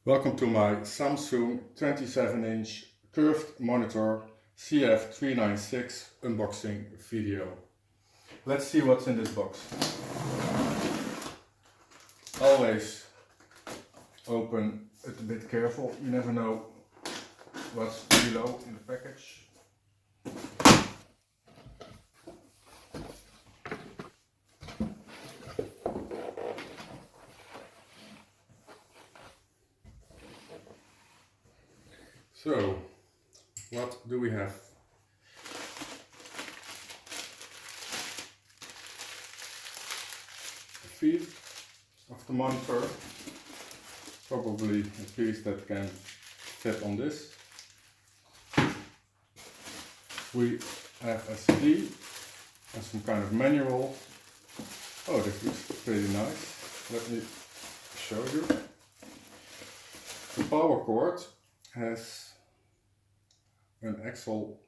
Welcome to my Samsung 27-inch curved monitor CF396 unboxing video. Let's see what's in this box. Always open it a bit careful, you never know what's below in the package. So, what do we have? The feet of the monitor, probably a piece that can fit on this. We have a CD and some kind of manual. Oh, this looks pretty nice. Let me show you. The power cord has an axle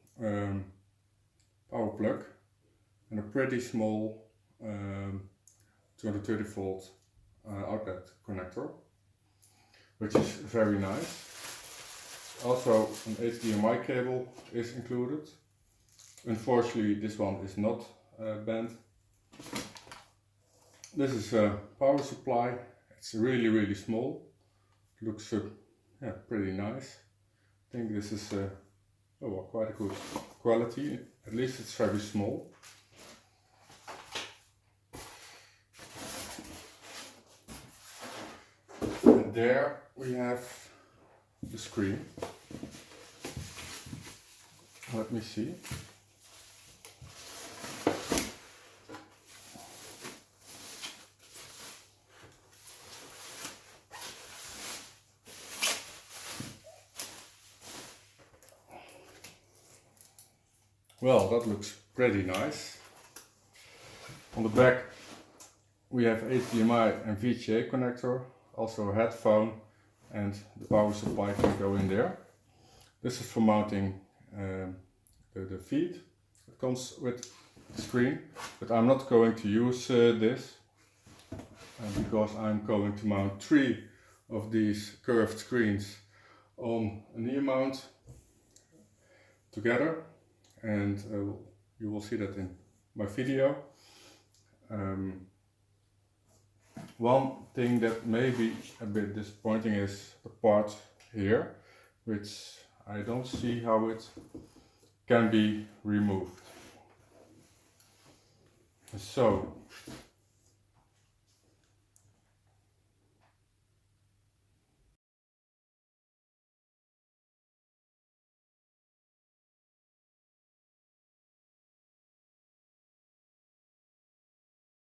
power plug and a pretty small 230 volt outlet connector, which is very nice. Also an HDMI cable is included. Unfortunately this one is not bent. This is a power supply. It's really small. Looks pretty nice. I think this is quite a good quality, at least it's very small. And there we have the screen. Let me see. Well, that looks pretty nice. On the back we have HDMI and VGA connector, also a headphone, and the power supply can go in there. This is for mounting the feet. It comes with the screen, but I'm not going to use this because I'm going to mount 3 of these curved screens on a knee mount together. And you will see that in my video. One thing that may be a bit disappointing is the part here, which I don't see how it can be removed. So